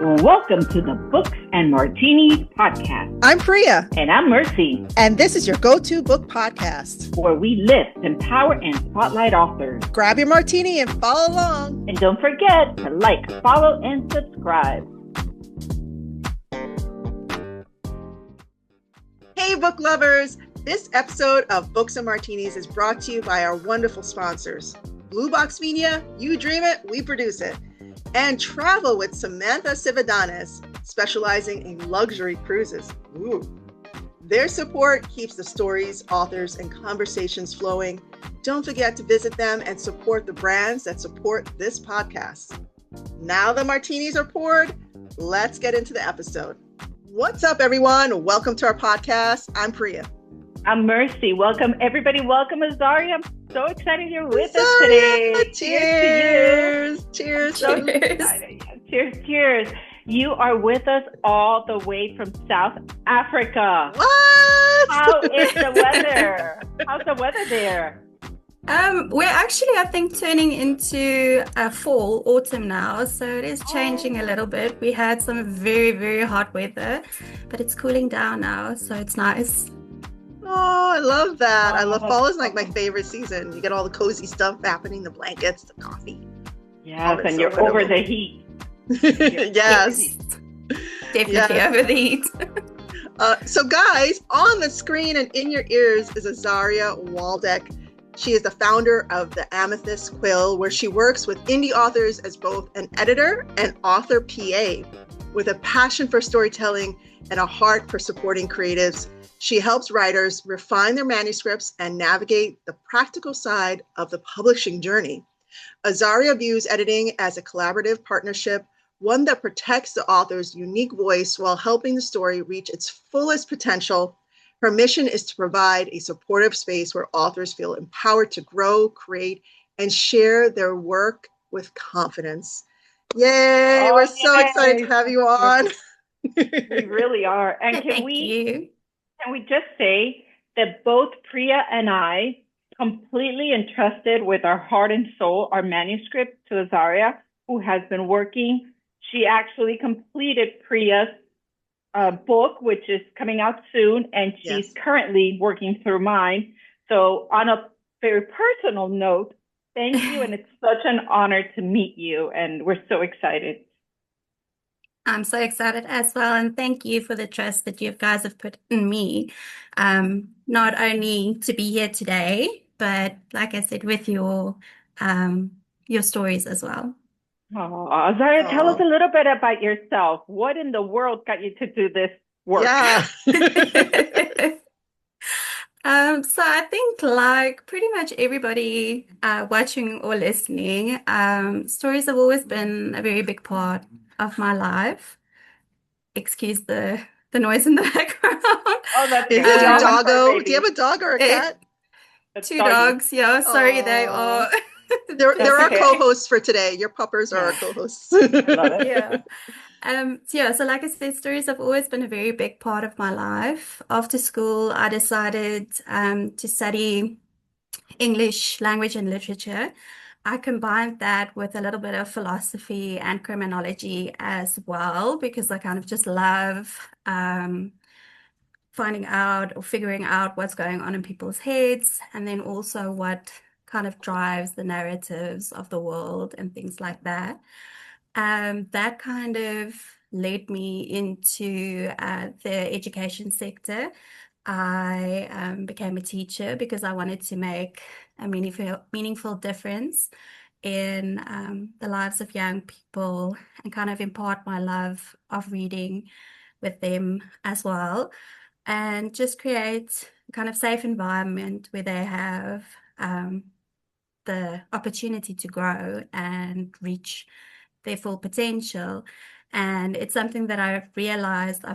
Welcome to the Books and Martinis podcast. I'm Priya. And I'm Mercy. And this is your go-to book podcast, where we lift, empower, and spotlight authors. Grab your martini and follow along. And don't forget to like, follow, and subscribe. Hey, book lovers. This episode of Books and Martinis is brought to you by our wonderful sponsors. BlueBox Media, you dream it, we produce it. And Travel with Samantha Cividanes, specializing in luxury cruises. Ooh. Their support keeps the stories, authors, and conversations flowing. Don't forget to visit them and support the brands that support this podcast. Now the martinis are poured, let's get into the episode. What's up, everyone? Welcome to our podcast. I'm Priya. I'm Mercy. Welcome, everybody. Welcome, Azaria. I'm so excited you're with us today. Cheers. Cheers. So cheers. Cheers. You are with us all the way from South Africa. What? How is the weather? How's the weather there? We're actually, I think, turning into autumn now. So it is changing a little bit. We had some very, very hot weather, but it's cooling down now. So it's nice. Oh, I love that. I love fall is like my favorite season. You get all the cozy stuff happening, the blankets, the coffee. Yes, and you're over the heat. Yes. Definitely over the heat. So guys, on the screen and in your ears is Azaria Waldeck. She is the founder of the Amethyst Quill, where she works with indie authors as both an editor and author PA. With a passion for storytelling and a heart for supporting creatives, she helps writers refine their manuscripts and navigate the practical side of the publishing journey. Azaria views editing as a collaborative partnership, one that protects the author's unique voice while helping the story reach its fullest potential. Her mission is to provide a supportive space where authors feel empowered to grow, create, and share their work with confidence. Yay! We're so excited to have you on. We really are. And can we just say that both Priya and I completely entrusted with our heart and soul our manuscript to Azaria, who has been working. She actually completed Priya's book, which is coming out soon, and she's currently working through mine. So on a very personal note, thank you, and it's such an honor to meet you, and we're so excited. I'm so excited as well, and thank you for the trust that you guys have put in me, not only to be here today, but like I said, with your stories as well. Oh, Azaria, tell us a little bit about yourself. What in the world got you to do this work? Yeah. So I think, like pretty much everybody watching or listening, stories have always been a very big part of my life. Excuse the noise in the background. Oh, that's Is it your doggo? Do you have a dog or a cat? Two dogs. Yeah, sorry, they are. They're our co-hosts for today. Your puppers are our co-hosts. Love it. Yeah. So like I said, stories have always been a very big part of my life. After school, I decided to study English language and literature. I combined that with a little bit of philosophy and criminology as well, because I kind of just love finding out or figuring out what's going on in people's heads, and then also what kind of drives the narratives of the world and things like that. That kind of led me into the education sector. I became a teacher because I wanted to make a meaningful difference in the lives of young people and kind of impart my love of reading with them as well, and just create a kind of safe environment where they have the opportunity to grow and reach their full potential. And it's something that I've realized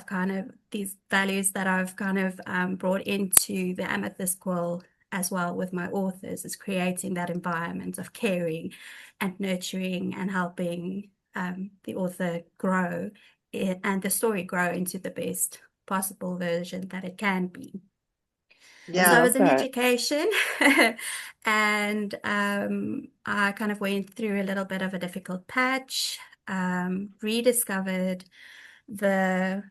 these values that I've kind of brought into the Amethyst Quill as well with my authors, is creating that environment of caring and nurturing and helping the author grow and the story grow into the best possible version that it can be. Yeah, So I was in education and I kind of went through a little bit of a difficult patch. rediscovered the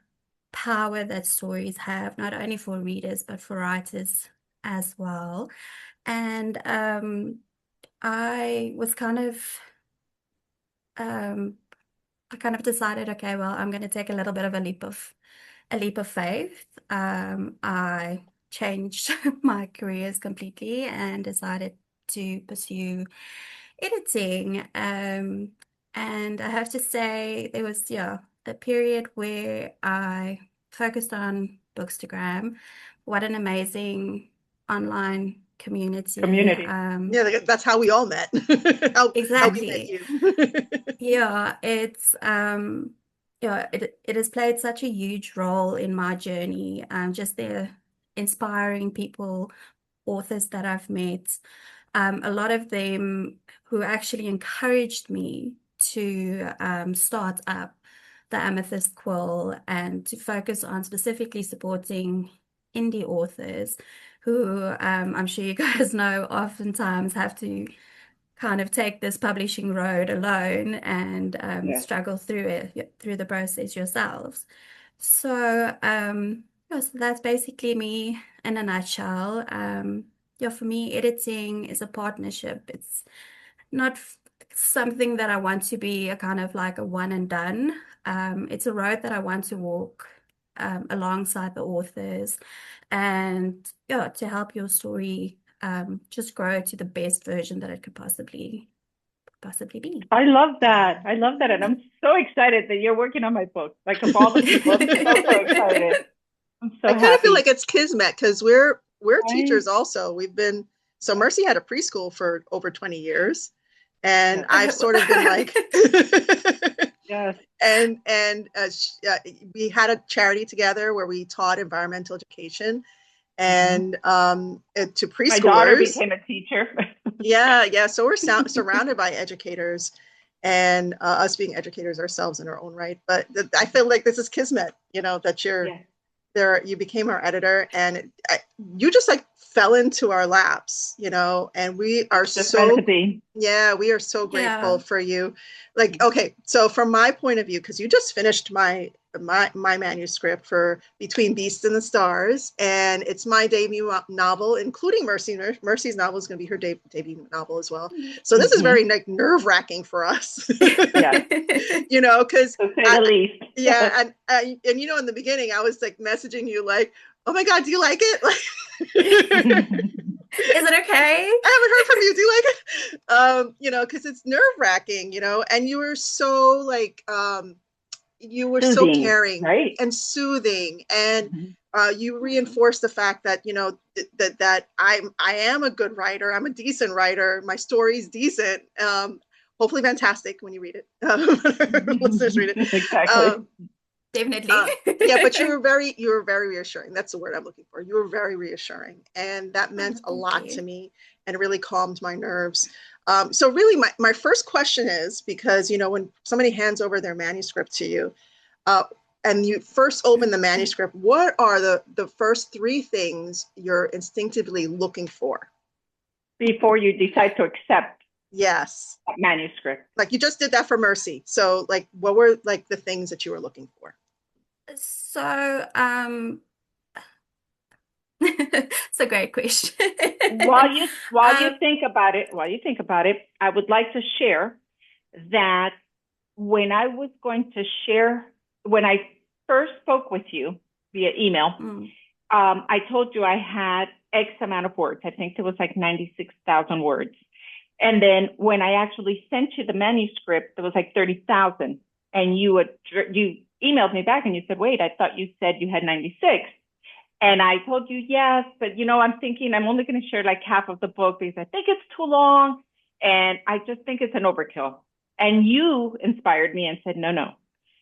power that stories have, not only for readers, but for writers as well. And I was I kind of decided, okay, well, I'm going to take a little bit of a leap of faith. I changed my careers completely and decided to pursue editing. And I have to say, there was, yeah, a period where I focused on Bookstagram. What an amazing online community. Community. Yeah, that's how we all met. How we met Exactly. you. Yeah, it has played such a huge role in my journey. Just the inspiring people, authors that I've met, a lot of them who actually encouraged me to start up the Amethyst Quill and to focus on specifically supporting indie authors who I'm sure you guys know oftentimes have to kind of take this publishing road alone and Yeah. struggle through the process yourselves. So, yeah, so that's basically me in a nutshell. Yeah, for me, editing is a partnership. It's not something that I want to be a kind of like a one and done. It's a road that I want to walk alongside the authors and yeah, to help your story just grow to the best version that it could possibly be. I love that. I love that. And I'm so excited that you're working on my book. Like of all the people, I'm so excited. I'm I so kind of feel happy. like it's kismet because we're Right? teachers also. We've been so Mercy had a preschool for over 20 years, and Yes. I've sort of been like Yes. and we had a charity together where we taught environmental education Mhm. and to My daughter preschoolers. became a teacher. Yeah. So we're surrounded by educators, and us being educators ourselves in our own right. But I feel like this is kismet, that you're Yes. there. You became our editor, and you just like fell into our laps, and we are It's just meant to so, be. yeah, we are so grateful Yeah. for you. Like, okay, so from my point of view, because you just finished my manuscript for Between Beasts and the Stars, and it's my debut novel, including Mercy. Mercy's novel is going to be her debut novel as well. So this is very Hmm. like nerve wracking for us, Yes. because To say the least. yeah, and in the beginning I was like messaging you like, oh my God, do you like it? Like, Is it okay? I haven't heard from you. Do you like it? Because it's nerve wracking, and you were so like, you were so Soothing, caring right? and soothing, and Mhm. you reinforced the fact that that I am a good writer. I'm a decent writer. My story's decent. Hopefully fantastic when you read it. Listeners read it. Exactly. Um, Definitely. uh, yeah, but you were very reassuring. That's the word I'm looking for. You were very reassuring, and that meant Oh, a thank lot to you. me, and really calmed my nerves. So really, my first question is, because when somebody hands over their manuscript to you, uh, and you first open the manuscript, what are the first three things you're instinctively looking for? Before you decide to accept Yes, that manuscript. like you just did that for Mercy. So like, what were like the things that you were looking for? So, it's a great question. Um, While you think about it, I would like to share that when I was going to share, when I first spoke with you via email, mm, I told you I had X amount of words. I think it was like 96,000 words. And then when I actually sent you the manuscript, it was like 30,000. And you emailed me back and you said, wait, I thought you said you had 96. And I told you, yes, but I'm thinking I'm only going to share like half of the book because I think it's too long. And I just think it's an overkill. And you inspired me and said, no, no,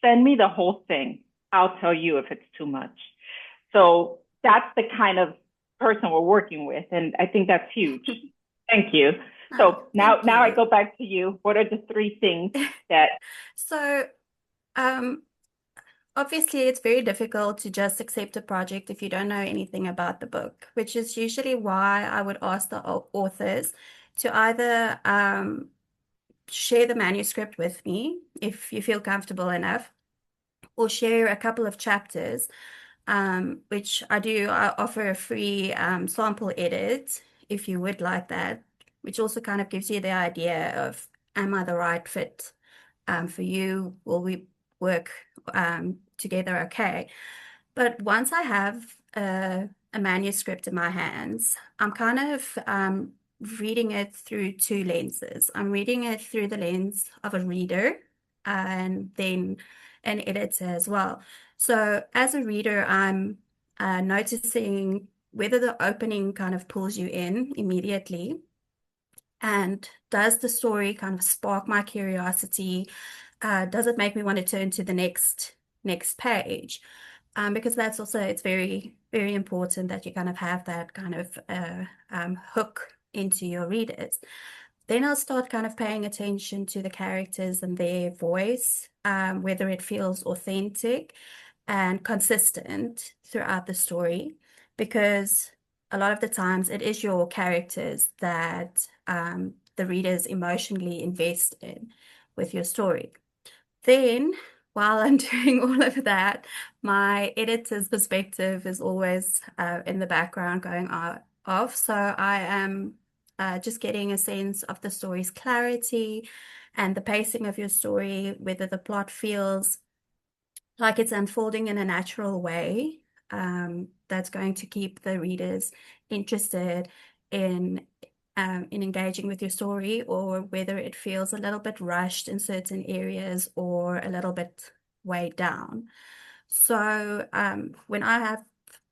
send me the whole thing. I'll tell you if it's too much. So that's the kind of person we're working with. And I think that's huge. Thank you. oh, So thank now I you. go back to you. What are the three things that, So, um, obviously, it's very difficult to just accept a project if you don't know anything about the book, which is usually why I would ask the authors to either share the manuscript with me if you feel comfortable enough, or share a couple of chapters, which I do. I offer a free sample edit if you would like that, which also kind of gives you the idea of, am I the right fit for you? Will we work together okay? But once I have a manuscript in my hands, I'm kind of reading it through two lenses. I'm reading it through the lens of a reader and then an editor as well. So as a reader, I'm noticing whether the opening kind of pulls you in immediately, and does the story kind of spark my curiosity? Does it make me want to turn to the next page? Because that's also, it's very, very important that you kind of have that kind of hook into your readers. Then I'll start kind of paying attention to the characters and their voice, whether it feels authentic and consistent throughout the story, because a lot of the times it is your characters that the readers emotionally invest in with your story. Then, while I'm doing all of that, my editor's perspective is always in the background going off. So I am just getting a sense of the story's clarity and the pacing of your story, whether the plot feels like it's unfolding in a natural way, that's going to keep the readers interested in engaging with your story, or whether it feels a little bit rushed in certain areas or a little bit weighed down. So when I have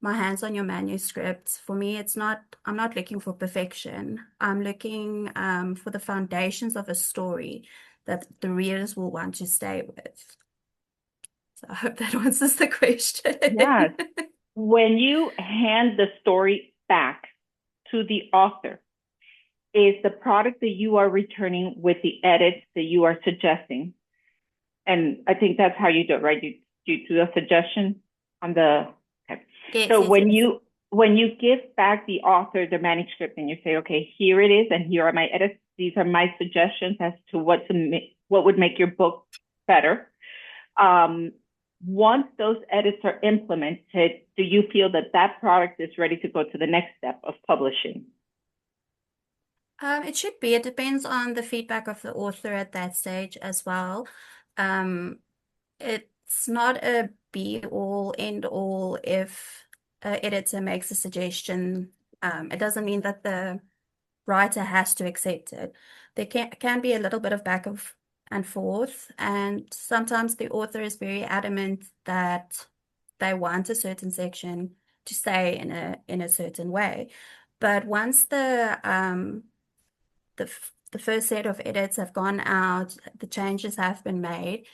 my hands on your manuscript, for me, I'm not looking for perfection. I'm looking for the foundations of a story that the readers will want to stay with. So I hope that answers the question. Yes. When you hand the story back to the author, is the product that you are returning with the edits that you are suggesting? And I think that's how you do it, right? You do a suggestion on the, okay. Yes, So yes, when you give back the author the manuscript and you say, okay, here it is, and here are my edits, these are my suggestions as to what would make your book better. Once those edits are implemented, do you feel that that product is ready to go to the next step of publishing? It should be. It depends on the feedback of the author at that stage as well. It's not a be all, end all if an editor makes a suggestion. It doesn't mean that the writer has to accept it. There can be a little bit of back and forth, and sometimes the author is very adamant that they want a certain section to stay in a certain way. But once the first set of edits have gone out, the changes have been made,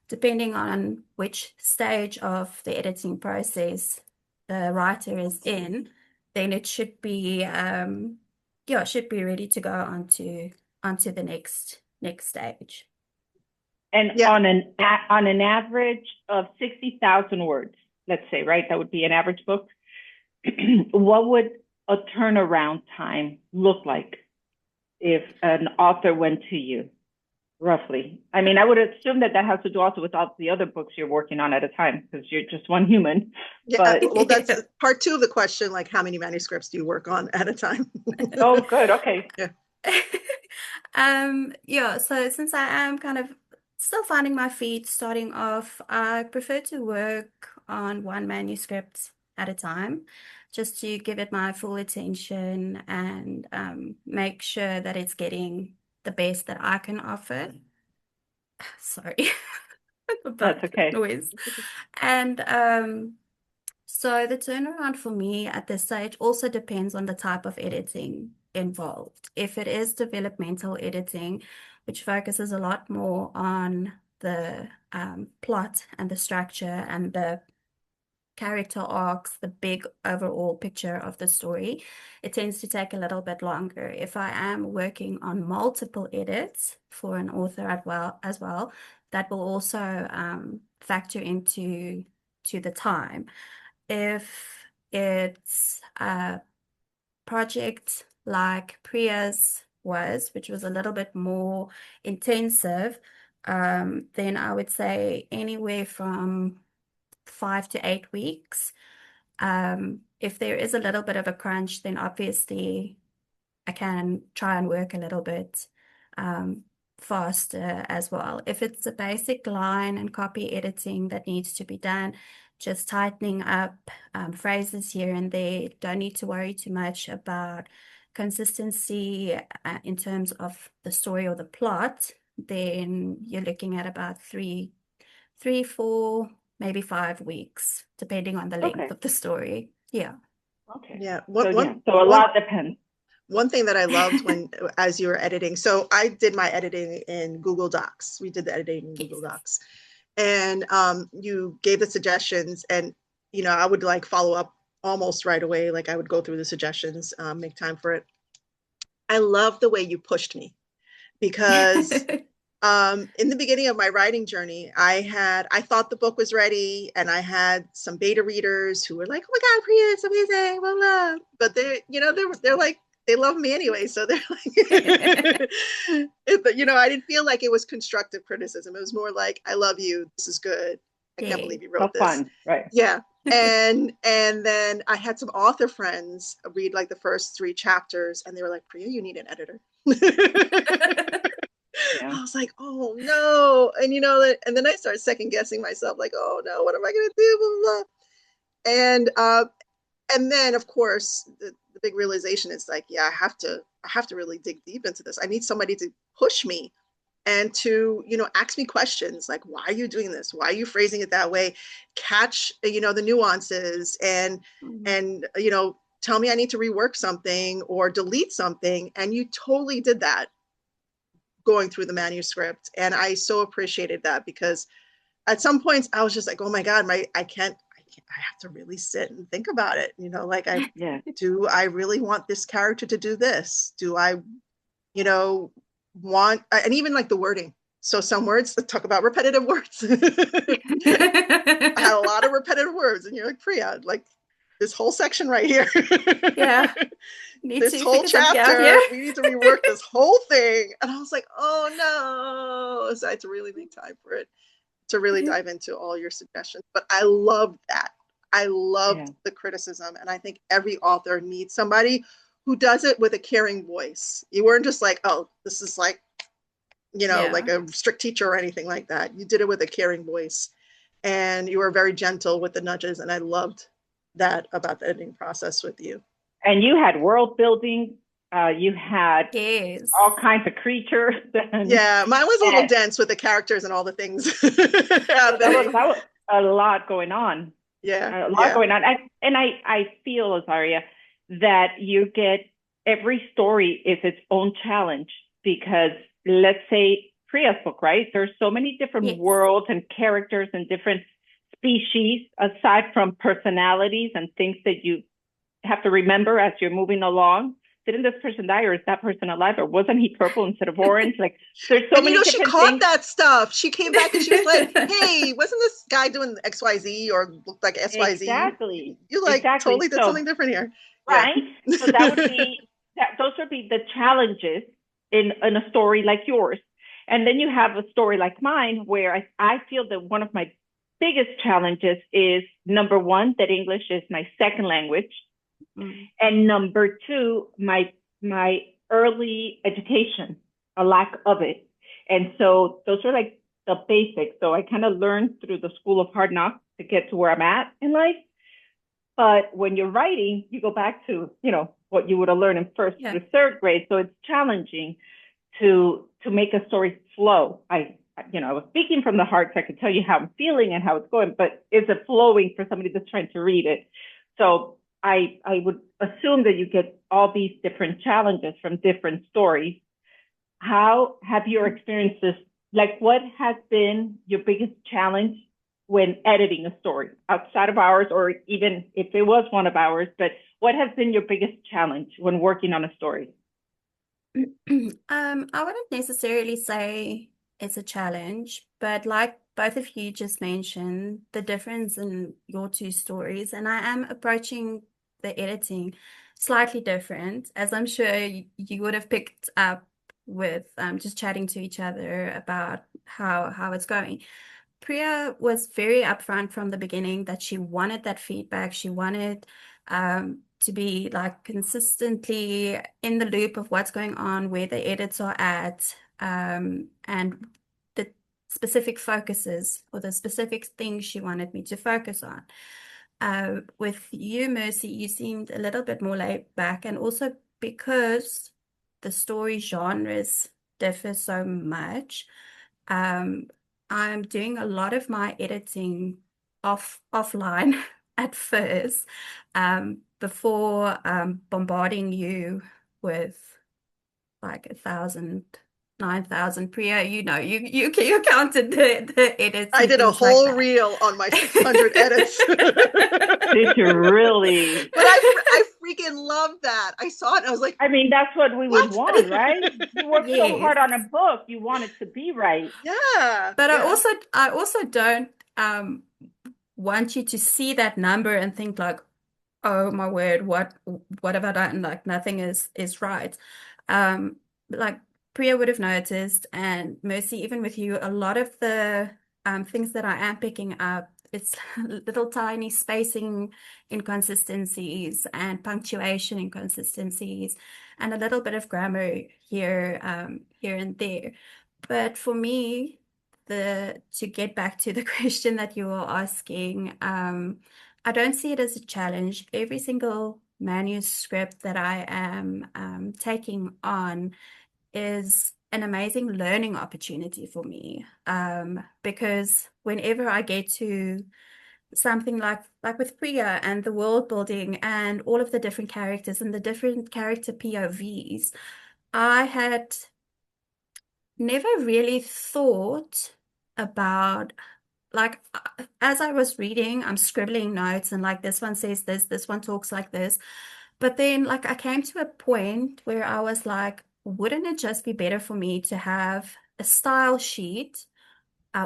depending on which stage of the editing process the writer is in, then it should be should be ready to go onto the next stage. And Yeah. on an average of 60,000 words, let's say, right? That would be an average book. What would a turnaround time look like if an author went to you, roughly? I mean, I would assume that has to do also with all the other books you're working on at a time, because you're just one human. Yeah, But well, that's part two of the question, like how many manuscripts do you work on at a time? oh, good. Okay. Yeah. Yeah, so since I am kind of still finding my feet starting off, I prefer to work on one manuscript at a time, just to give it my full attention and make sure that it's getting the best that I can offer. Sorry about That's okay. that noise. And so the turnaround for me at this stage also depends on the type of editing involved. If it is developmental editing, which focuses a lot more on the plot and the structure and the character arcs, the big overall picture of the story, it tends to take a little bit longer. If I am working on multiple edits for an author as well, that will also factor into the time. If it's a project like Priya's was, which was a little bit more intensive, then I would say anywhere from 5 to 8 weeks. If there is a little bit of a crunch, then obviously I can try and work a little bit um, faster as well. If it's a basic line and copy editing that needs to be done, just tightening up phrases here and there, don't need to worry too much about consistency in terms of the story or the plot, then you're looking at about 4, maybe 5 weeks, depending on the length of the story. Yeah. Okay. Yeah. So a lot depends. One thing that I loved as you were editing, so I did my editing in Google Docs. We did the editing in Google Docs. And you gave the suggestions, and, I would like follow up almost right away. Like I would go through the suggestions, make time for it. I love the way you pushed me, because in the beginning of my writing journey, I thought the book was ready, and I had some beta readers who were like, "Oh my God, Priya, it's amazing, blah, blah." But they're like, they love me anyway. So they're like, I didn't feel like it was constructive criticism. It was more like, "I love you. This is good. I can't believe you wrote this." Fun, right? Yeah. And then I had some author friends read like the first 3 chapters, and they were like, "Priya, you need an editor." Yeah. I was like, "Oh no." And and then I started second guessing myself, like, "Oh no, what am I gonna do?" Blah, blah, blah. And then of course the big realization is like, yeah, I have to really dig deep into this. I need somebody to push me and to, ask me questions like, why are you doing this? Why are you phrasing it that way? Catch, the nuances, and tell me I need to rework something or delete something. And you totally did that going through the manuscript. And I so appreciated that, because at some points I was just like, oh my God, I have to really sit and think about it. Do I really want this character to do this? Do I, want, and even like the wording. So some words, let's talk about repetitive words. I had a lot of repetitive words, and you're like, "Priya, like this whole section right here." Yeah. This whole chapter, we need to rework this whole thing. And I was like, oh no. So I had to really make time for it, to really dive into all your suggestions. But I loved that. I loved the criticism. And I think every author needs somebody who does it with a caring voice. You weren't just like, oh, this is like, like a strict teacher or anything like that. You did it with a caring voice, and you were very gentle with the nudges. And I loved that about the editing process with you. And you had world building. You had all kinds of creatures. Yeah, mine was a little dense with the characters and all the things. that was a lot going on. Yeah, a lot going on. And I feel, Azaria, that you get, every story is its own challenge, because let's say Priya's book, right? There's so many different worlds and characters and different species, aside from personalities and things that you have to remember as you're moving along. Didn't this person die, or is that person alive, or wasn't he purple instead of orange? Like, there's so many different she caught things. that stuff. She came back and she was like, "Hey, wasn't this guy doing XYZ or looked like SYZ?" Exactly. You like totally did something different here, right? Yeah. So that would be those would be the challenges in a story like yours. And then you have a story like mine, where I feel that one of my biggest challenges is, number one, that English is my second language. And number two, my early education, a lack of it. And so those are like the basics. So I kind of learned through the school of hard knocks to get to where I'm at in life. But when you're writing, you go back to, what you would have learned in first through third grade. So it's challenging to make a story flow. I was speaking from the heart, so I could tell you how I'm feeling and how it's going, but is it flowing for somebody that's trying to read it? So I would assume that you get all these different challenges from different stories. How have your experiences, like what has been your biggest challenge when editing a story outside of ours, or even if it was one of ours, but what has been your biggest challenge when working on a story? I wouldn't necessarily say it's a challenge, but like both of you just mentioned, the difference in your two stories, and I am approaching the editing slightly different, as I'm sure you would have picked up with just chatting to each other about how it's going. Priya was very upfront from the beginning that she wanted that feedback. She wanted to be like consistently in the loop of what's going on, where the edits are at, and the specific focuses or the specific things she wanted me to focus on. With you, Mercy, you seemed a little bit more laid back, and also because the story genres differ so much, um, I'm doing a lot of my editing offline at first, before bombarding you with like 1,000, 9,000. Priya, you counted the edits I and did a things like whole that. reel on my 600 edits. Did you really? But I freaking love that. I saw it and I was like, I mean, that's what we would what? want, right? You work so Yes. hard on a book, you want it to be right. Yeah. But Yeah. I also don't want you to see that number and think like, oh my word, what have I done? Like nothing is right. Like Priya would have noticed, and Mercy, even with you, a lot of the things that I am picking up, it's little tiny spacing inconsistencies and punctuation inconsistencies and a little bit of grammar here and there. But for me, to get back to the question that you were asking, I don't see it as a challenge. Every single manuscript that I am taking on is an amazing learning opportunity for me. Because whenever I get to something like with Priya and the world building and all of the different characters and the different character POVs, I had never really thought about like as I was reading, I'm scribbling notes and like this one says this one talks like this. But then like I came to a point where I was like, wouldn't it just be better for me to have a style sheet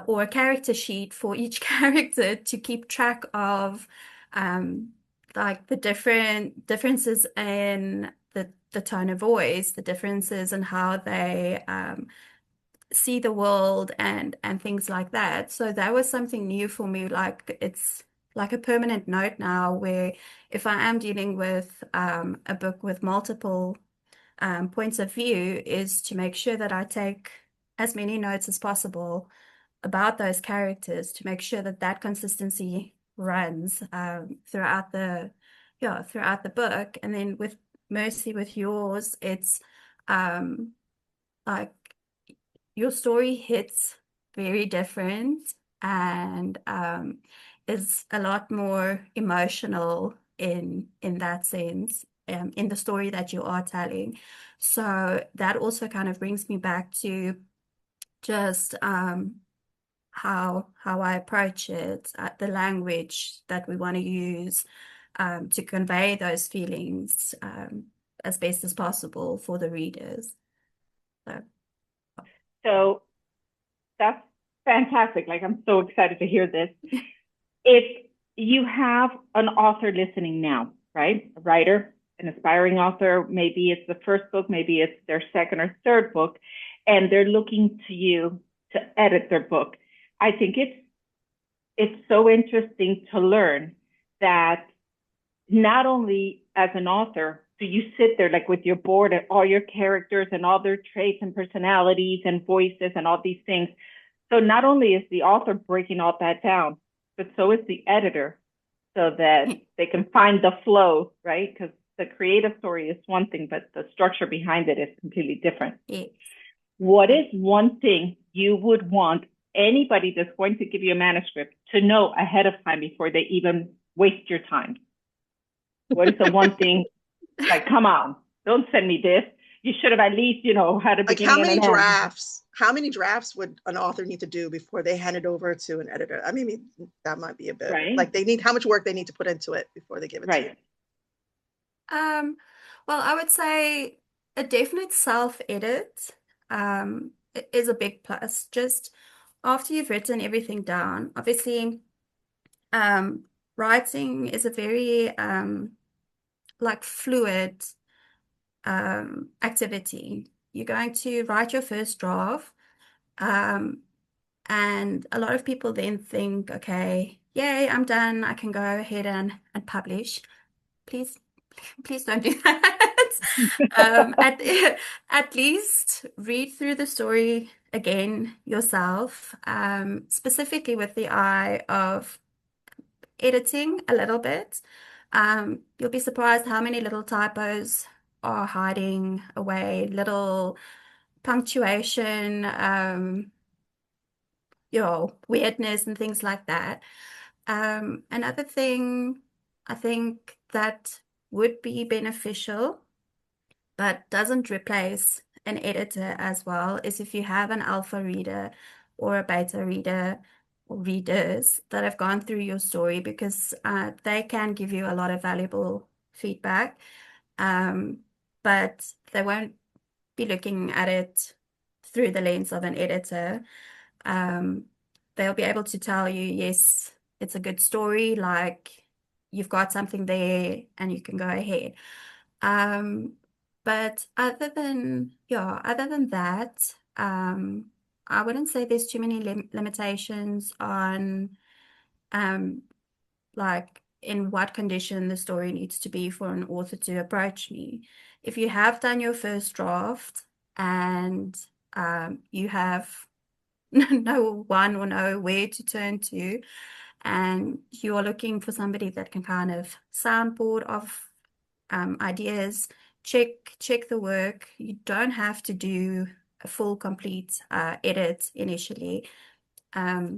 or a character sheet for each character to keep track of um, like the differences in the tone of voice, the differences in how they see the world and things like that. So that was something new for me. Like it's like a permanent note now where if I am dealing with a book with multiple points of view is to make sure that I take as many notes as possible about those characters to make sure that that consistency runs throughout the book. And then with Mercy, with yours, it's um, like your story hits very different and is a lot more emotional in that sense, in the story that you are telling. So that also kind of brings me back to just how I approach it, the language that we want to use to convey those feelings as best as possible for the readers. So. So that's fantastic. Like, I'm so excited to hear this. If you have an author listening now, right? A writer, an aspiring author, maybe it's the first book, maybe it's their second or third book, and they're looking to you to edit their book. I think it's so interesting to learn that not only as an author do you sit there like with your board and all your characters and all their traits and personalities and voices and all these things. So not only is the author breaking all that down, but so is the editor so that they can find the flow, right? Because the creative story is one thing, but the structure behind it is completely different. Yes. What is one thing you would want anybody that's going to give you a manuscript to know ahead of time before they even waste your time? What is the one thing, like, come on, don't send me this. You should have at least, had a beginning and an end. How many drafts would an author need to do before they hand it over to an editor? I mean, that might be a bit, right? Like how much work they need to put into it before they give it to you. Well, I would say a definite self-edit is a big plus. Just after you've written everything down, obviously, writing is a very like fluid activity. You're going to write your first draft, and a lot of people then think, okay, yay, I'm done. I can go ahead and publish. Please, please don't do that. At least read through the story again yourself, specifically with the eye of editing a little bit. You'll be surprised how many little typos are hiding away, little punctuation, weirdness and things like that. Another thing I think that would be beneficial, but doesn't replace an editor as well, is if you have an alpha reader or a beta reader or readers that have gone through your story, because they can give you a lot of valuable feedback, um, but they won't be looking at it through the lens of an editor. Um, they'll be able to tell you, yes, it's a good story, like you've got something there and you can go ahead. But other than that, I wouldn't say there's too many limitations on um, like in what condition the story needs to be for an author to approach me. If you have done your first draft and you have no one or know where to turn to, and you are looking for somebody that can kind of soundboard off ideas, check the work. You don't have to do a full complete edit initially. A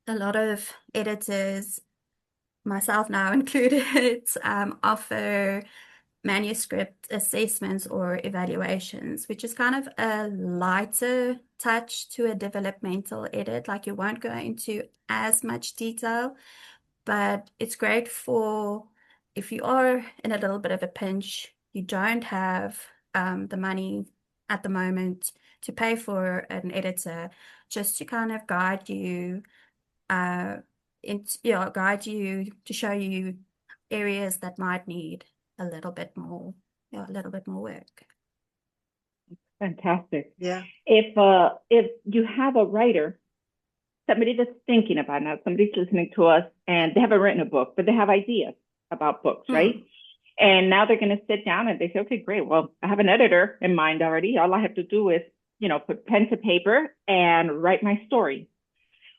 lot of editors, myself now included, offer manuscript assessments or evaluations, which is kind of a lighter touch to a developmental edit. Like you won't go into as much detail, but it's great for if you are in a little bit of a pinch, you don't have the money at the moment to pay for an editor, just to kind of guide you, uh, guide you to show you areas that might need a little bit more, a little bit more work. Fantastic. Yeah. If you have a writer, somebody that's thinking about it now, somebody's listening to us and they haven't written a book, but they have ideas about books, right? And now they're going to sit down and they say, okay, great. Well, I have an editor in mind already. All I have to do is, put pen to paper and write my story.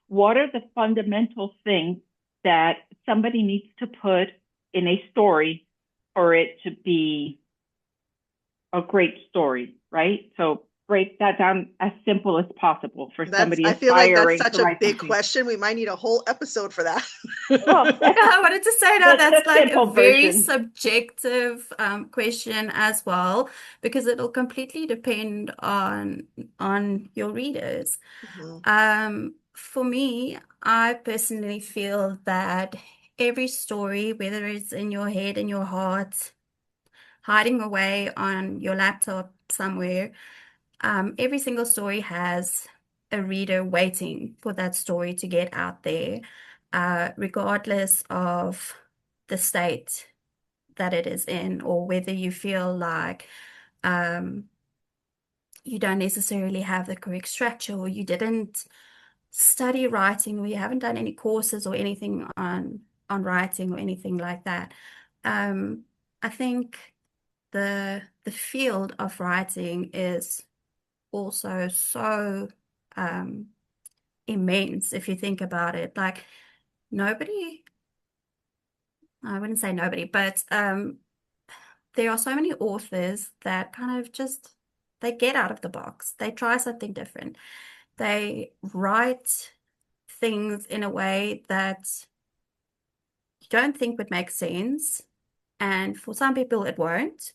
What are the fundamental things that somebody needs to put in a story for it to be a great story, right? So break that down as simple as possible for somebody I feel like that's such a big something. question. We might need a whole episode for that. Well, I wanted to say that's like a very version. subjective question as well, because it'll completely depend on your readers. For me, I personally feel that every story, whether it's in your head, in your heart, hiding away on your laptop somewhere, every single story has a reader waiting for that story to get out there, regardless of the state that it is in, or whether you feel like you don't necessarily have the correct structure, or you didn't study writing, or you haven't done any courses or anything on writing or anything like that. I think the field of writing is also so immense if you think about it. Like nobody, I wouldn't say nobody, but there are so many authors that kind of just they get out of the box. They try something different. They write things in a way that you don't think would make sense. And for some people, it won't.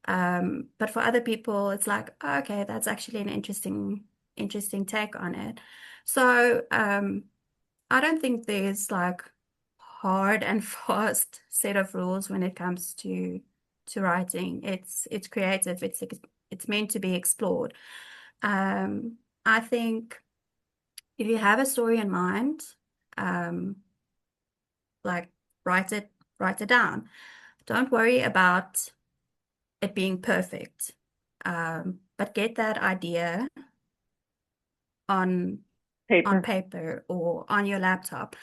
But for other people, it's like, oh, okay, that's actually an interesting take on it. So I don't think there's like hard and fast set of rules when it comes to writing. It's creative. It's meant to be explored. I think if you have a story in mind, like write it down. don't worry about it being perfect. But get that idea on Paper. paper or on your laptop.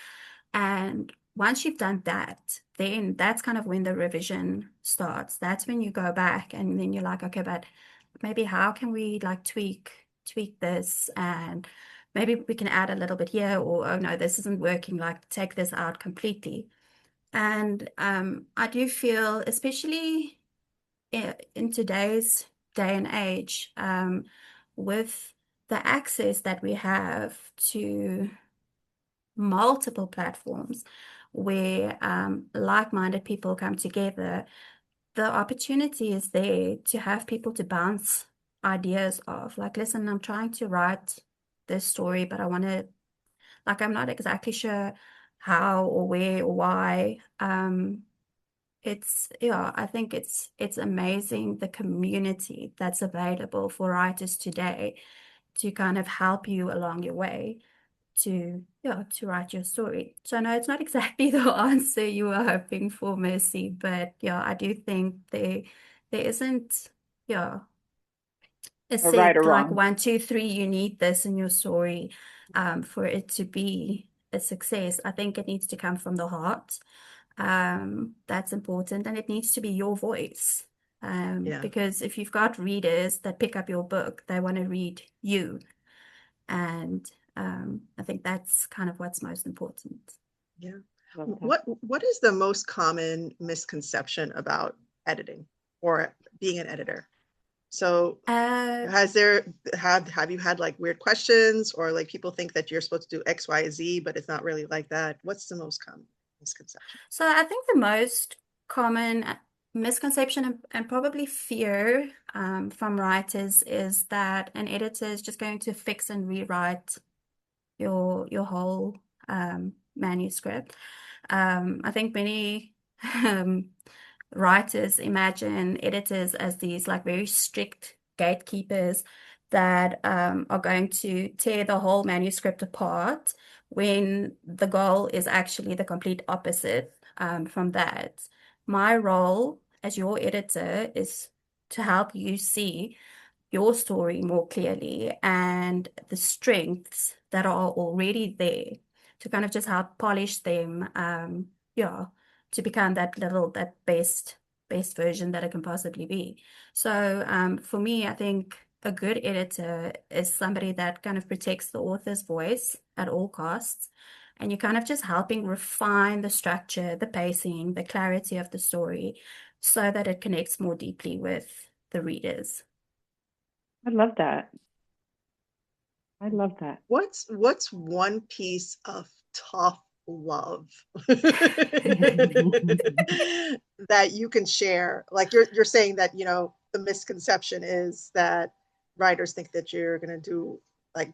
And once you've done that, then that's kind of when the revision starts. That's when you go back and then you're like, okay, but maybe how can we like tweak this, and maybe we can add a little bit here, or oh no, this isn't working, like take this out completely. And I do feel, especially in today's day and age, with the access that we have to multiple platforms where like-minded people come together, the opportunity is there to have people to bounce ideas off. Like, listen, I'm trying to write this story, but I want to, like, I'm not exactly sure how or where or why. Yeah, I think it's amazing the community that's available for writers today to kind of help you along your way to yeah to write your story. So no, it's not exactly the answer you were hoping for, Mercy, but yeah, I do think there isn't yeah a Or right or set like wrong. 1, 2, 3, you need this in your story for it to be a success. I think it needs to come from the heart. That's important, and it needs to be your voice. Yeah. Because if you've got readers that pick up your book, they want to read you. And I think that's kind of what's most important. Yeah. Love that. What is the most common misconception about editing or being an editor? So Uh, have you had like weird questions, or like people think that you're supposed to do X, Y, Z, but it's not really like that? What's the most common misconception? so I think the most common misconception and probably fear from writers is that an editor is just going to fix and rewrite your whole manuscript. I think many um, writers imagine editors as these like very strict gatekeepers that are going to tear the whole manuscript apart when the goal is actually the complete opposite from that. My role as your editor is to help you see your story more clearly and the strengths that are already there to kind of just help polish them, yeah, to become that best version that it can possibly be. So for me, I think a good editor is somebody that kind of protects the author's voice at all costs. And you're kind of just helping refine the structure, the pacing, the clarity of the story so that it connects more deeply with the readers. I love that. I love that. What's one piece of tough love that you can share? Like you're saying that, the misconception is that writers think that you're going to do like,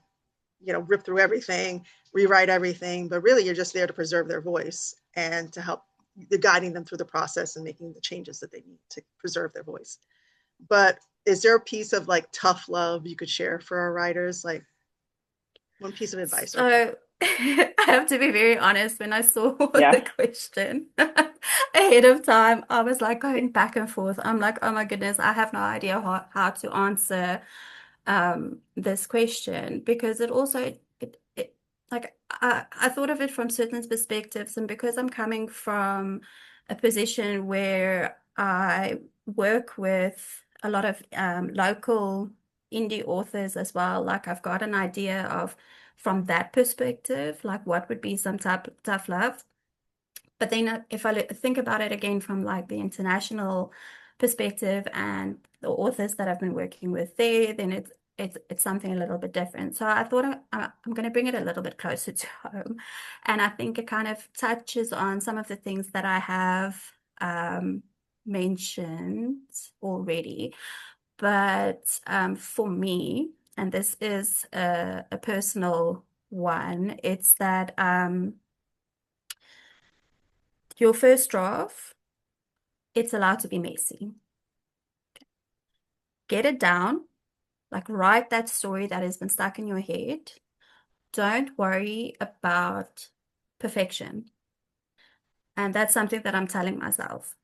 rip through everything, rewrite everything, but really you're just there to preserve their voice and to help guiding them through the process and making the changes that they need to preserve their voice. But is there a piece of like tough love you could share for our writers? Like one piece of advice or two. So I have to be very honest, when I saw Yes. the question ahead of time, I was like going back and forth. I'm like, oh my goodness, I have no idea how to answer this question, because it also like I thought of it from certain perspectives, and because I'm coming from a position where I work with a lot of local indie authors as well, like I've got an idea of from that perspective, like what would be some type of tough love. But then if I think about it again from like the international perspective and the authors that I've been working with there, then it's something a little bit different. So I thought I'm going to bring it a little bit closer to home, and I think it kind of touches on some of the things that I have mentioned already. But for me, and this is a personal one, it's that your first draft, it's allowed to be messy. Get it down, like write that story that has been stuck in your head. Don't worry about perfection. And that's something that I'm telling myself.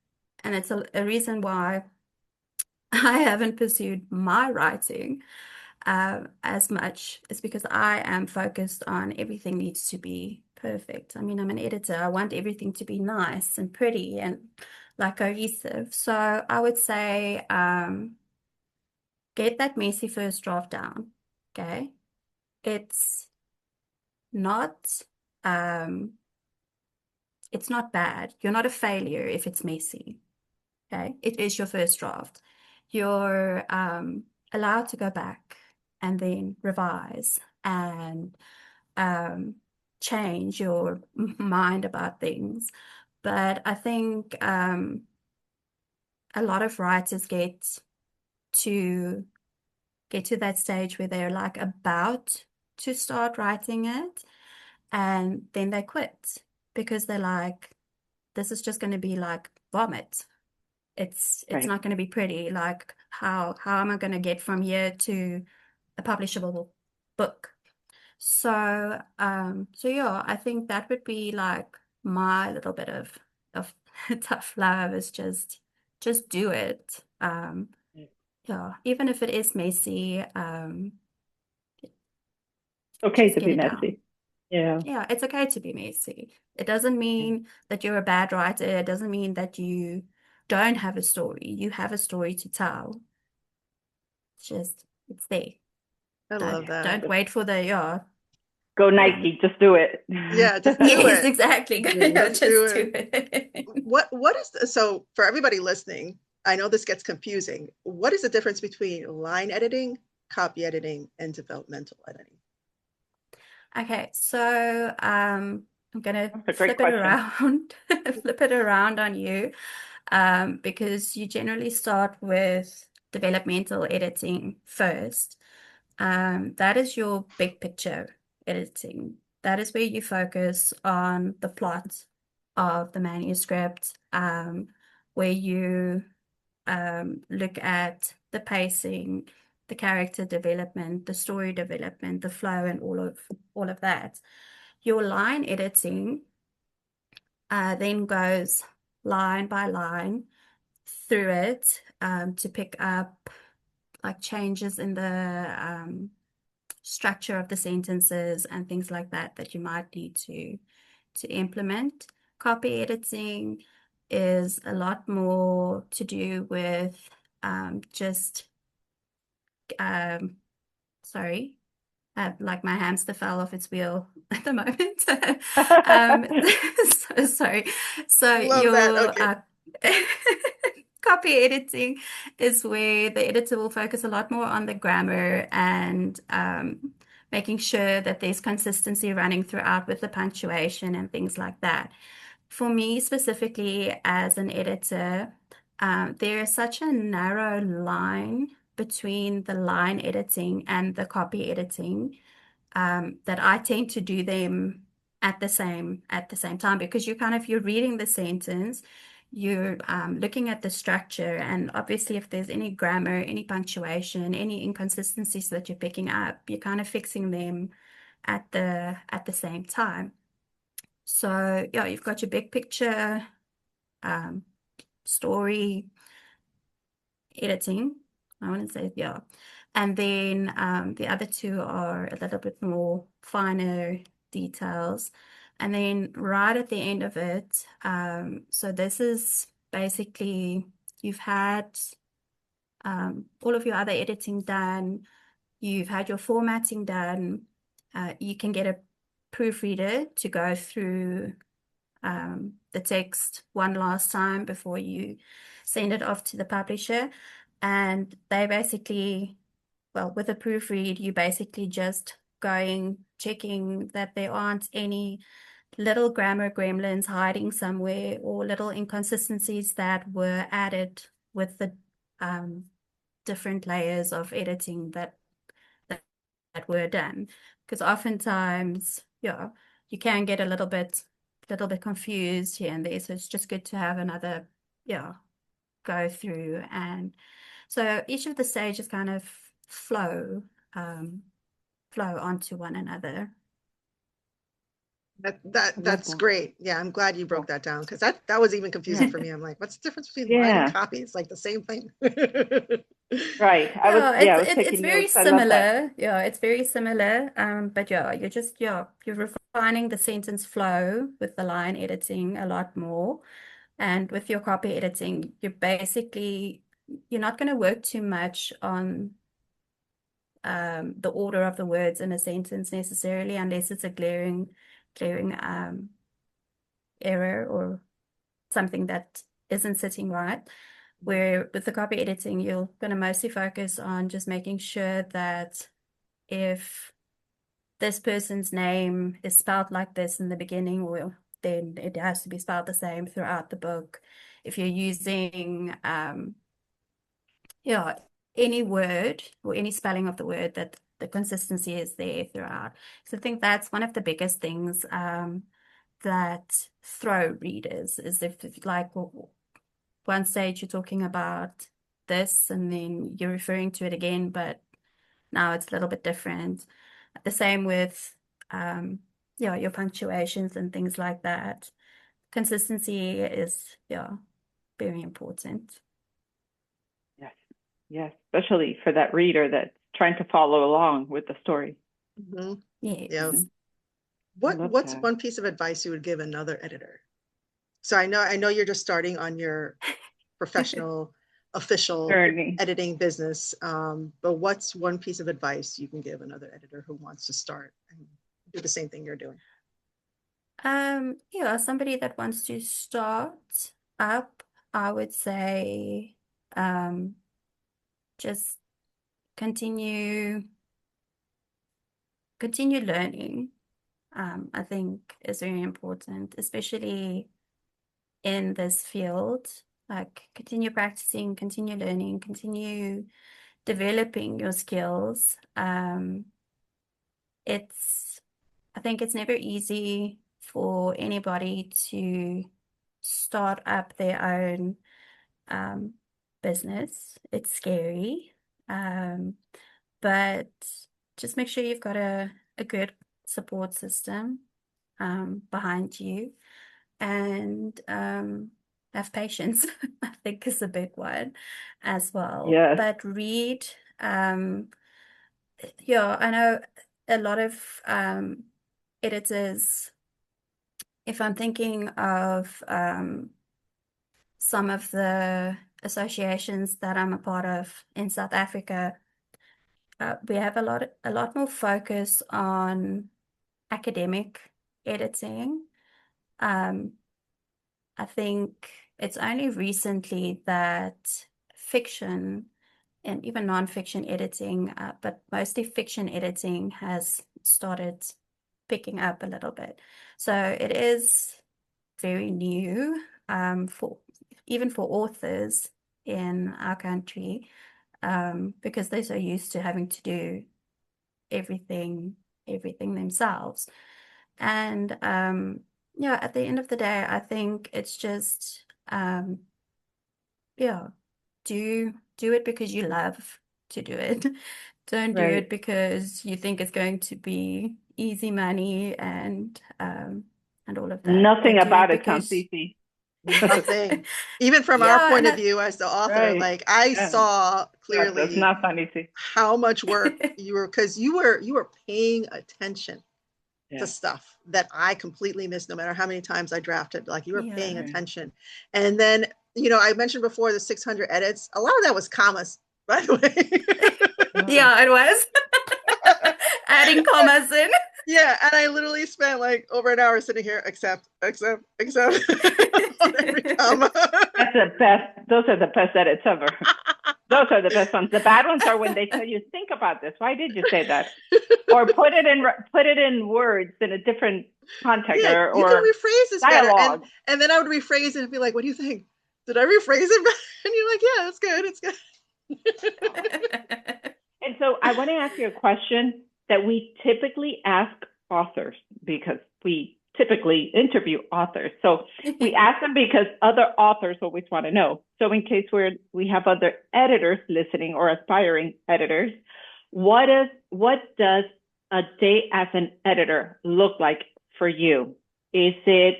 and it's a reason why I haven't pursued my writing as much, is because I am focused on everything needs to be perfect. I mean, I'm an editor. I want everything to be nice and pretty and like cohesive. So I would say get that messy first draft down. Okay. It's not um it's not bad. You're not a failure if it's messy. Okay. It is your first draft. You're allowed to go back and then revise and um change your mind about things. But I think a lot of writers to get to that stage where they're like about to start writing it, and then they quit because they're like, this is just going to be like vomit. It's Right. not going to be pretty. Like how am I going to get from here to a publishable book? So yeah, I think that would be like my little bit of tough love, is just do it. Yeah, even if it is messy, Okay just to get be it down. messy. Yeah. Yeah, it's okay to be messy. It doesn't mean that you're a bad writer. It doesn't mean that you don't have a story. You have a story to tell. It's there. I love that. Don't wait for the yeah. Go Yeah. Nike, just do it. Yeah, just do Yes, it. exactly. Yeah. Yeah, Just do just it. do it. What is so for everybody listening, I know this gets confusing. What is the difference between line editing, copy editing, and developmental editing? Okay, so I'm gonna That's a great flip it question. around, flip it around on you, because you generally start with developmental editing first. That is your big picture editing. That is where you focus on the plot of the manuscript, where you look at the pacing, the character development, the story development, the flow, and all of that. Your line editing then goes line by line through it to pick up like changes in the structure of the sentences and things like that that you might need to implement. Copy editing is a lot more to do with just sorry, like my hamster fell off its wheel at the moment. um, so sorry. So Love that. your Okay. copy editing is where the editor will focus a lot more on the grammar and making sure that there's consistency running throughout with the punctuation and things like that. For me specifically as an editor, there is such a narrow line between the line editing and the copy editing, that I tend to do them at the same time, because you're reading the sentence, you're looking at the structure, and obviously if there's any grammar, any punctuation, any inconsistencies that you're picking up, you're kind of fixing them at the same time. So yeah, you've got your big picture um, story editing. I want to say, yeah. And then the other two are a little bit more finer details. And then right at the end of it, so this is basically you've had all of your other editing done, you've had your formatting done, you can get a proofreader to go through the text one last time before you send it off to the publisher. And they basically, well, with a proofread, you basically just going, checking that there aren't any little grammar gremlins hiding somewhere or little inconsistencies that were added with the different layers of editing that were done. Because oftentimes, yeah, you can get a little bit confused here and there. So it's just good to have another, yeah, go through. And so each of the stages kind of flow, flow onto one another. That's that. great. Yeah, I'm glad you broke that down because that was even confusing for me. I'm like, what's the difference between line and Yeah, copy? It's like the same thing. right. Yeah, I was it's taking very notes. I love that. similar. Yeah, it's very similar. But yeah, you're refining the sentence flow with the line editing a lot more. And with your copy editing, you're not going to work too much on the order of the words in a sentence necessarily, unless it's a glaring error or something that isn't sitting right. Where with the copy editing, you're going to mostly focus on just making sure that if this person's name is spelled like this in the beginning, well, then it has to be spelled the same throughout the book. If you're using, yeah, any word or any spelling of the word, that the consistency is there throughout. So I think that's one of the biggest things that throw readers is if like one stage you're talking about this and then you're referring to it again, but now it's a little bit different. The same with yeah, your punctuations and things like that. Consistency is, yeah, very important. Yes, yes, especially for that reader that's trying to follow along with the story. Mhm. Yeah. Yes. I love What's that. one piece of advice you would give another editor? So I know you're just starting on your professional, official Journey. editing business, but what's one piece of advice you can give another editor who wants to start and do the same thing you're doing? Yeah, somebody that wants to start up, I would say, um, just continue learning. I think is very important, especially in this field. Like continue practicing, continue learning, continue developing your skills. It's I think it's never easy for anybody to start up their own um, business. It's scary, um, but just make sure you've got a good support system behind you and have patience, I think is a big one as well. Yes, But read, yeah, I know a lot of editors, if I'm thinking of some of the associations that I'm a part of in South Africa, we have a lot more focus on academic editing. Um, I think it's only recently that fiction and even nonfiction editing, but mostly fiction editing has started picking up a little bit. So it is very new for even for authors in our country because they're so used to having to do everything themselves. And yeah, at the end of the day, I think it's just yeah, do it because you love to do it. Don't do right. it because you think it's going to be easy money and all of that. Nothing But do about it it sounds because easy. Nothing. Even from our yeah, point and of view as the author, Right. like I Yeah. saw That does clearly not sound easy. how much work you were because you were paying attention to Yeah. stuff that I completely missed no matter how many times I drafted. Like you were paying yeah. Right. attention. And then, I mentioned before the 600 edits. A lot of that was commas, by the way. Oh, Yeah, it was. Adding commas in. Yeah, and I literally spent like over an hour sitting here, except on every comma. that's the best. Those are the best edits ever. Those are the best ones. The bad ones are when they tell you, think about this. Why did you say that? Or put it in words in a different context Yeah, you can or rephrase this better. And dialogue. and then I would rephrase it and be like, what do you think? Did I rephrase it better? And you're like, yeah, it's good. It's good. And so I want to ask you a question that we typically ask authors because we typically interview authors. So we ask them because other authors always want to know. So in case we have other editors listening or aspiring editors, what does a day as an editor look like for you? Is it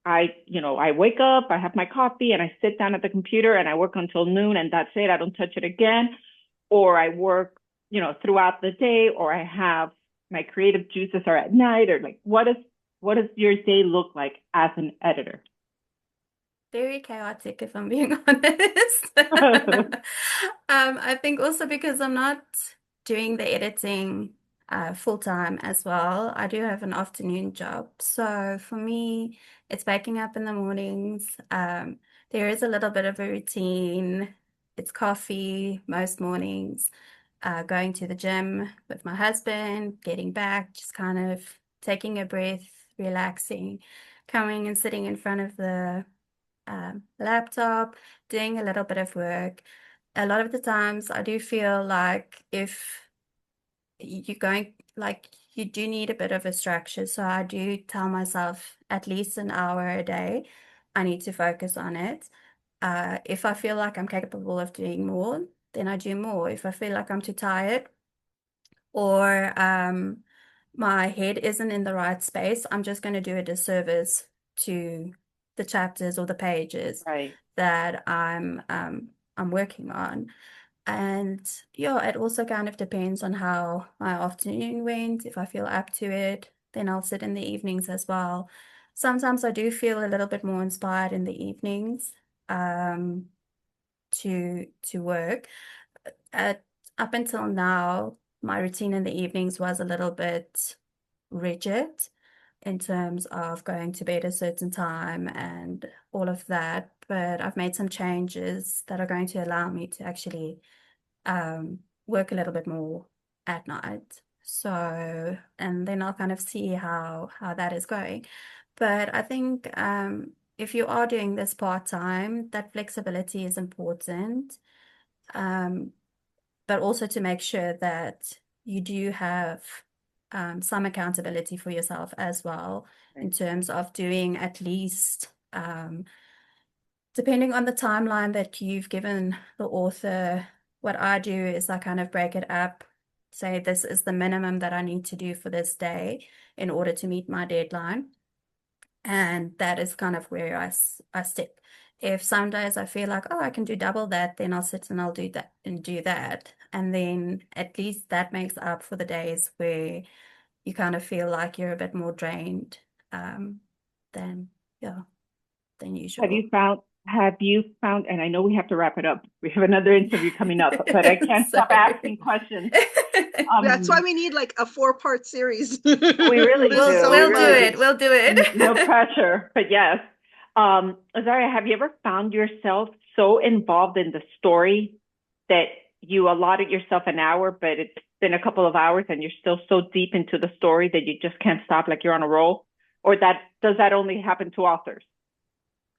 I wake up, I have my coffee, and I sit down at the computer and I work until noon, and that's it. I don't touch it again. Or I work, throughout the day, or I have my creative juices are at night, or like, what does your day look like as an editor? Very chaotic, if I'm being honest. I think also because I'm not doing the editing full time as well. I do have an afternoon job. So for me, it's waking up in the mornings. There is a little bit of a routine. It's coffee most mornings, going to the gym with my husband, getting back, just kind of taking a breath, relaxing, coming and sitting in front of the laptop, doing a little bit of work. A lot of the times I do feel like if you're going, like, you do need a bit of a structure. So I do tell myself at least an hour a day, I need to focus on it. If I feel like I'm capable of doing more, then I do more. If I feel like I'm too tired or my head isn't in the right space, I'm just going to do a disservice to the chapters or the pages Right. that I'm working on. And yeah, it also kind of depends on how my afternoon went. If I feel up to it, then I'll sit in the evenings as well. Sometimes I do feel a little bit more inspired in the evenings um, to work. At, Up until now, my routine in the evenings was a little bit rigid in terms of going to bed a certain time and all of that. But I've made some changes that are going to allow me to actually work a little bit more at night. So, and then I'll kind of see how that is going. But I think if you are doing this part-time, that flexibility is important. Um, but also to make sure that you do have some accountability for yourself as well, in terms of doing at least, depending on the timeline that you've given the author. What I do is I kind of break it up, say this is the minimum that I need to do for this day in order to meet my deadline. And that is kind of where I stick. If some days I feel like, oh, I can do double that, then I'll sit and I'll do that and do that. And then at least that makes up for the days where you kind of feel like you're a bit more drained than yeah, than usual. Have you found, and I know we have to wrap it up. We have another interview coming up, but I can't stop Sorry. asking questions. That's why we need like a 4-part series. We really do. We'll do it. We'll do it. No pressure, but yes. Azaria, have you ever found yourself so involved in the story that you allotted yourself an hour, but it's been a couple of hours and you're still so deep into the story that you just can't stop, like you're on a roll? Or does that only happen to authors?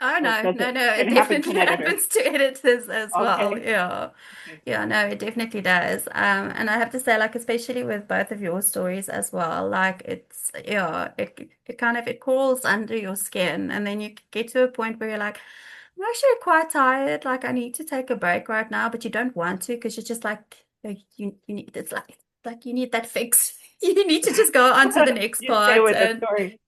Oh no, Or no, it it happen to definitely an editor? happens to editors as well. Okay. Yeah. Okay. Yeah, no, it definitely does. And I have to say, like, especially with both of your stories as well, like it's yeah, it kind of it crawls under your skin, and then you get to a point where you're like, I'm actually quite tired, like I need to take a break right now, but you don't want to because you're just like you need it's like you need that fix. You need to just go on to the next You stay part with the and story.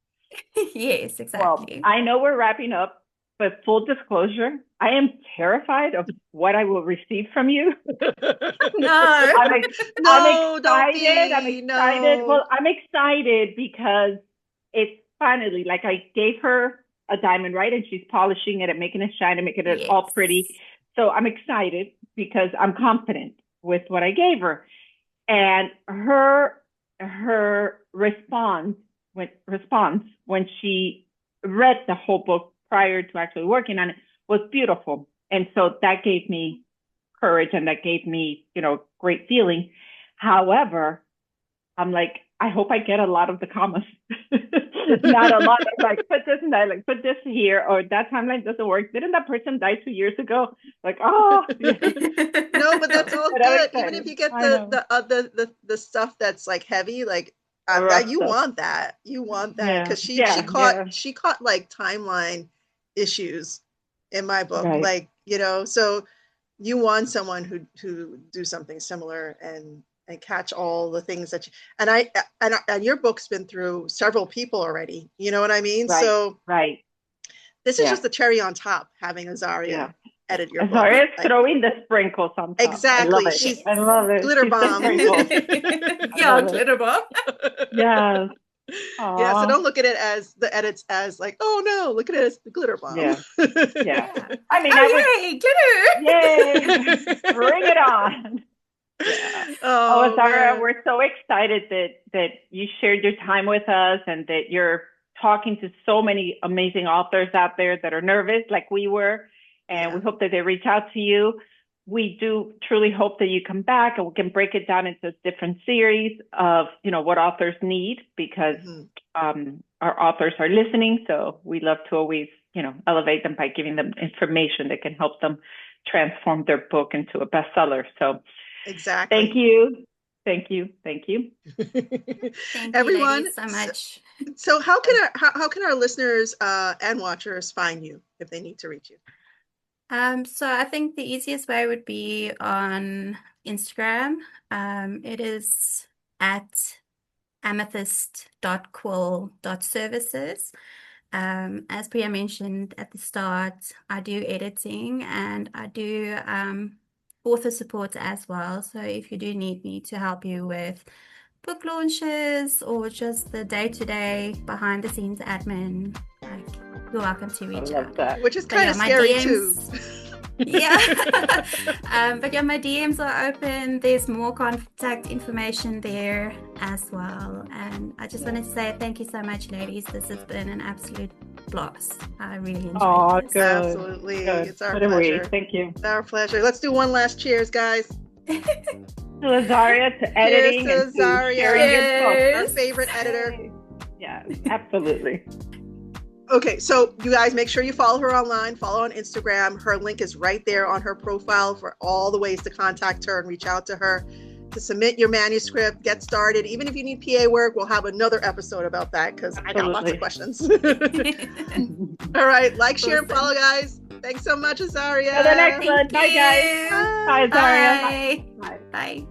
yes, Well, exactly. I know we're wrapping up, but full disclosure, I am terrified of what I will receive from you. No. I'm No, don't excited. I'm be. excited. No. Well, I'm excited because it's finally, like, I gave her a diamond, right? And she's polishing it and making it shine and making it all Yes. pretty. So I'm excited because I'm confident with what I gave her. And her response when she read the whole book prior to actually working on it was beautiful. And so that gave me courage and that gave me, great feeling. However, I'm like, I hope I get a lot of the commas. Not a lot of like, put this in that, like, put this here, or that timeline doesn't work. Didn't that person die 2 years ago? Like, oh. No, but that's all But good. Even if you get the stuff that's like heavy, like rough you stuff. want that. You want that Yeah. because she Yeah. caught like timeline issues in my book, Right. like so you want someone who do something similar, and and catch all the things that you, and your book's been through several people already. You know what I mean? Right, So right. this is just the cherry on top, having Azaria edit your book. Azaria's throwing the sprinkles on top. Exactly. I love it. Glitter bomb. Yeah, glitter bomb. Yes. Aww. Yeah, so don't look at it as the edits as like, oh no, look at it as the glitter bomb. Yeah. I mean, yay, glitter! Yay! Bring it on. Yeah. Oh, Azaria, we're so excited that you shared your time with us and that you're talking to so many amazing authors out there that are nervous like we were. And we hope that they reach out to you. We do truly hope that you come back and we can break it down into different series of, what authors need, because our authors are listening. So we love to always, elevate them by giving them information that can help them transform their book into a bestseller. So exactly. Thank you. Thank you. Thank you. Thank Everyone, you so much. So how can our listeners and watchers find you if they need to reach you? So I think the easiest way would be on Instagram. It is at amethyst.quill.services. As Priya mentioned at the start, I do editing and I do author support as well. So if you do need me to help you with book launches or just the day-to-day behind-the-scenes admin, you're welcome to reach out. That. Which is kind of scary too. Yeah. But my DMs are open. There's more contact information there as well. And I just want to say thank you so much, ladies. This has been an absolute blast. I really enjoyed this. Good. Absolutely. Good. It's our pleasure. Thank you. It's our pleasure. Let's do one last cheers, guys. To Azaria, to editing, cheers to Azaria. And to sharing your book. Our favorite editor. Yeah, absolutely. Okay, so you guys make sure you follow her online, follow on Instagram. Her link is right there on her profile for all the ways to contact her and reach out to her to submit your manuscript, get started. Even if you need PA work, we'll have another episode about that because I got lots of questions. All right, like, share, and follow, guys. Thanks so much, Azaria. For the next one. Bye, guys. Bye, Azaria. Bye. Bye.